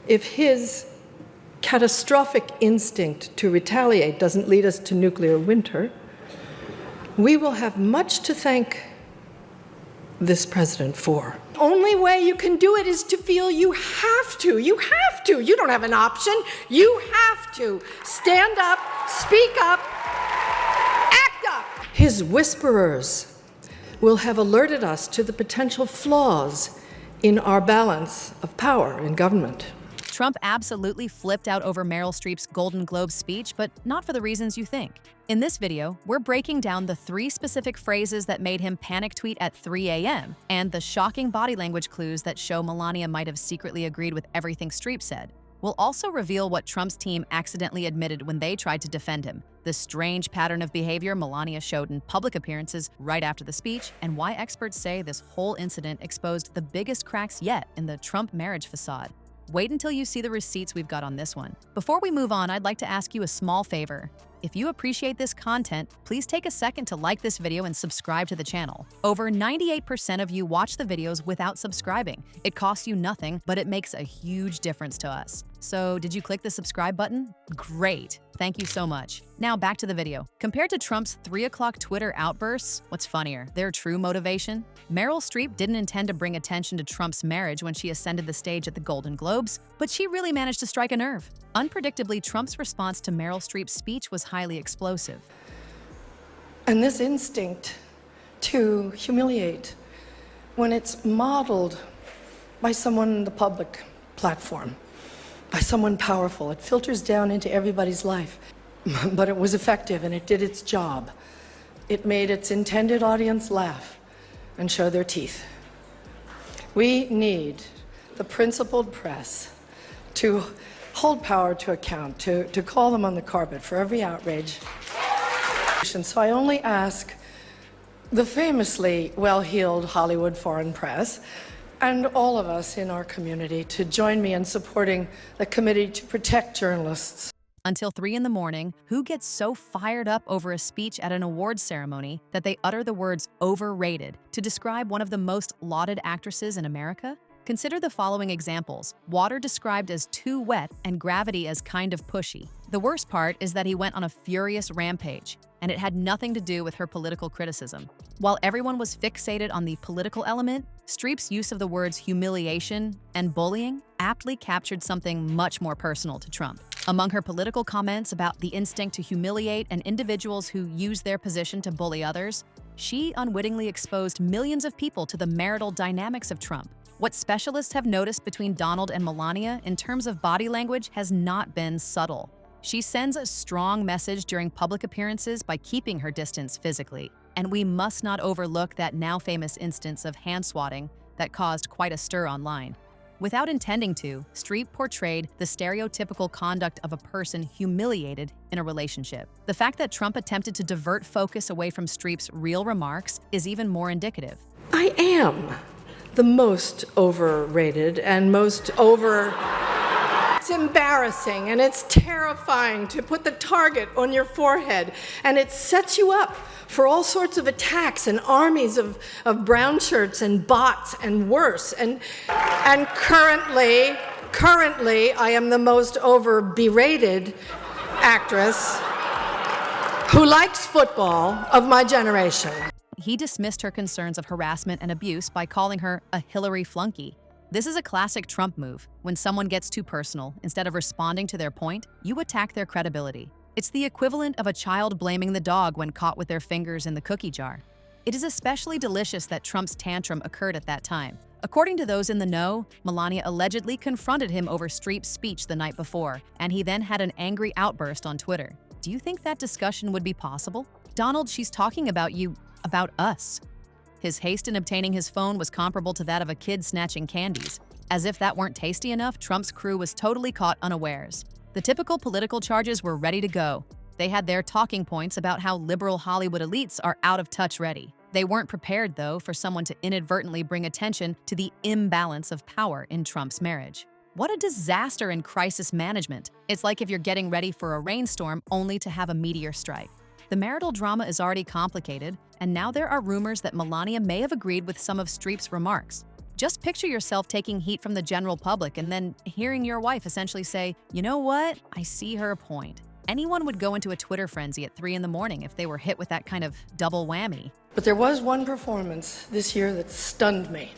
if his catastrophic instinct to retaliate doesn't lead us to nuclear winter, we will have much to thank this president for. The only way you can do it is to feel you have to. You have to. You don't have an option. You have to. Stand up, speak up, act up. His whisperers will have alerted us to the potential flaws in our balance of power in government. Trump absolutely flipped out over Meryl Streep's Golden Globe speech, but not for the reasons you think. In this video, we're breaking down the 3 specific phrases that made him panic tweet at 3 a.m. and the shocking body language clues that show Melania might have secretly agreed with everything Streep said. We'll also reveal what Trump's team accidentally admitted when they tried to defend him, the strange pattern of behavior Melania showed in public appearances right after the speech, and why experts say this whole incident exposed the biggest cracks yet in the Trump marriage facade. Wait until you see the receipts we've got on this one. Before we move on, I'd like to ask you a small favor. If you appreciate this content, please take a second to like this video and subscribe to the channel. Over 98% of you watch the videos without subscribing. It costs you nothing, but it makes a huge difference to us. So, did you click the subscribe button? Great. Thank you so much. Now back to the video. Compared to Trump's 3 o'clock Twitter outbursts, what's funnier, their true motivation? Meryl Streep didn't intend to bring attention to Trump's marriage when she ascended the stage at the Golden Globes, but she really managed to strike a nerve. Unpredictably, Trump's response to Meryl Streep's speech was highly explosive. And this instinct to humiliate, when it's modeled by someone in the public platform, by someone powerful, it filters down into everybody's life. But it was effective and it did its job. It made its intended audience laugh and show their teeth. We need the principled press to hold power to account, to call them on the carpet for every outrage. So I only ask the famously well-heeled Hollywood foreign press and all of us in our community to join me in supporting the Committee to Protect Journalists. Until 3 in the morning, who gets so fired up over a speech at an awards ceremony that they utter the words overrated to describe one of the most lauded actresses in America? Consider the following examples. Water described as too wet and gravity as kind of pushy. The worst part is that he went on a furious rampage, and it had nothing to do with her political criticism. While everyone was fixated on the political element, Streep's use of the words humiliation and bullying aptly captured something much more personal to Trump. Among her political comments about the instinct to humiliate and individuals who use their position to bully others, she unwittingly exposed millions of people to the marital dynamics of Trump. What specialists have noticed between Donald and Melania in terms of body language has not been subtle. She sends a strong message during public appearances by keeping her distance physically. And we must not overlook that now famous instance of hand swatting that caused quite a stir online. Without intending to, Streep portrayed the stereotypical conduct of a person humiliated in a relationship. The fact that Trump attempted to divert focus away from Streep's real remarks is even more indicative. I am the most overrated and most It's embarrassing and it's terrifying to put the target on your forehead, and it sets you up for all sorts of attacks and armies of brown shirts and bots and worse. And currently, I am the most berated actress who likes football of my generation. He dismissed her concerns of harassment and abuse by calling her a Hillary flunky. This is a classic Trump move. When someone gets too personal, instead of responding to their point, you attack their credibility. It's the equivalent of a child blaming the dog when caught with their fingers in the cookie jar. It is especially delicious that Trump's tantrum occurred at that time. According to those in the know, Melania allegedly confronted him over Streep's speech the night before, and he then had an angry outburst on Twitter. Do you think that discussion would be possible? Donald, she's talking about you, about us. His haste in obtaining his phone was comparable to that of a kid snatching candies. As if that weren't tasty enough, Trump's crew was totally caught unawares. The typical political charges were ready to go. They had their talking points about how liberal Hollywood elites are out of touch ready. They weren't prepared, though, for someone to inadvertently bring attention to the imbalance of power in Trump's marriage. What a disaster in crisis management. It's like if you're getting ready for a rainstorm only to have a meteor strike. The marital drama is already complicated, and now there are rumors that Melania may have agreed with some of Streep's remarks. Just picture yourself taking heat from the general public and then hearing your wife essentially say, "You know what? I see her point." Anyone would go into a Twitter frenzy at 3 in the morning if they were hit with that kind of double whammy. But there was one performance this year that stunned me.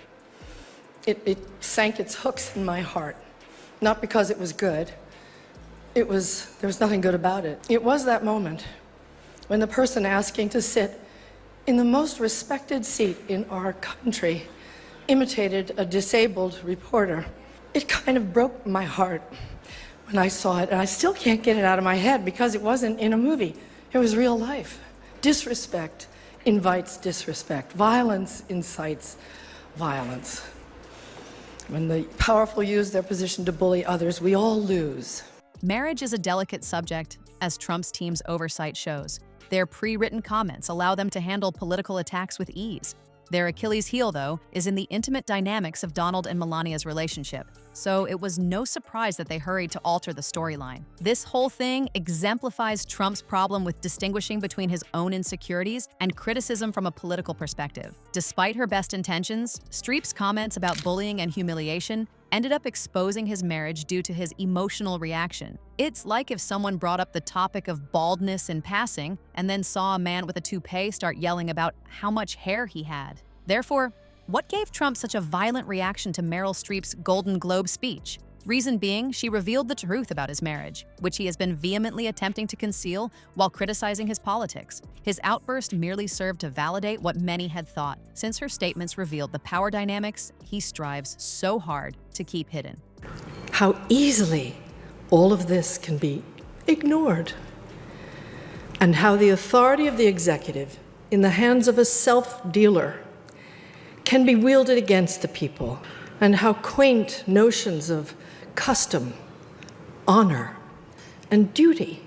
It sank its hooks in my heart. Not because it was good. There was nothing good about it. It was that moment when the person asking to sit in the most respected seat in our country imitated a disabled reporter. It kind of broke my heart when I saw it, and I still can't get it out of my head because it wasn't in a movie. It was real life. Disrespect invites disrespect. Violence incites violence. When the powerful use their position to bully others, we all lose. Marriage is a delicate subject, as Trump's team's oversight shows. Their pre-written comments allow them to handle political attacks with ease. Their Achilles heel, though, is in the intimate dynamics of Donald and Melania's relationship. So it was no surprise that they hurried to alter the storyline. This whole thing exemplifies Trump's problem with distinguishing between his own insecurities and criticism from a political perspective. Despite her best intentions, Streep's comments about bullying and humiliation ended up exposing his marriage due to his emotional reaction. It's like if someone brought up the topic of baldness in passing and then saw a man with a toupee start yelling about how much hair he had. Therefore, what gave Trump such a violent reaction to Meryl Streep's Golden Globe speech? Reason being, she revealed the truth about his marriage, which he has been vehemently attempting to conceal while criticizing his politics. His outburst merely served to validate what many had thought, since her statements revealed the power dynamics he strives so hard to keep hidden. How easily all of this can be ignored, and how the authority of the executive in the hands of a self-dealer can be wielded against the people, and how quaint notions of custom, honor, and duty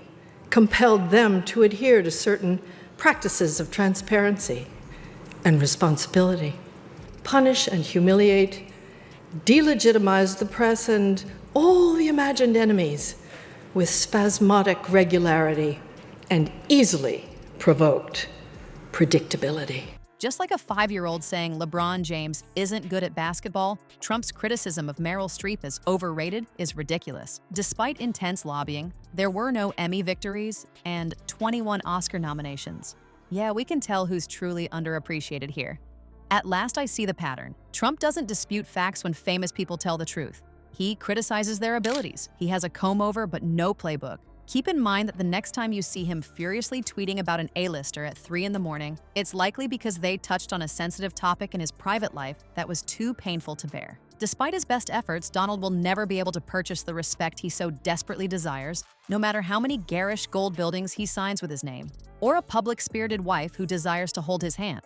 compelled them to adhere to certain practices of transparency and responsibility. Punish and humiliate, delegitimize the press and all the imagined enemies with spasmodic regularity and easily provoked predictability. Just like a 5-year-old saying LeBron James isn't good at basketball, Trump's criticism of Meryl Streep as overrated is ridiculous. Despite intense lobbying, there were no Emmy victories and 21 Oscar nominations. Yeah, we can tell who's truly underappreciated here. At last I see the pattern. Trump doesn't dispute facts when famous people tell the truth. He criticizes their abilities. He has a comb-over but no playbook. Keep in mind that the next time you see him furiously tweeting about an A-lister at 3 in the morning, it's likely because they touched on a sensitive topic in his private life that was too painful to bear. Despite his best efforts, Donald will never be able to purchase the respect he so desperately desires, no matter how many garish gold buildings he signs with his name, or a public-spirited wife who desires to hold his hand.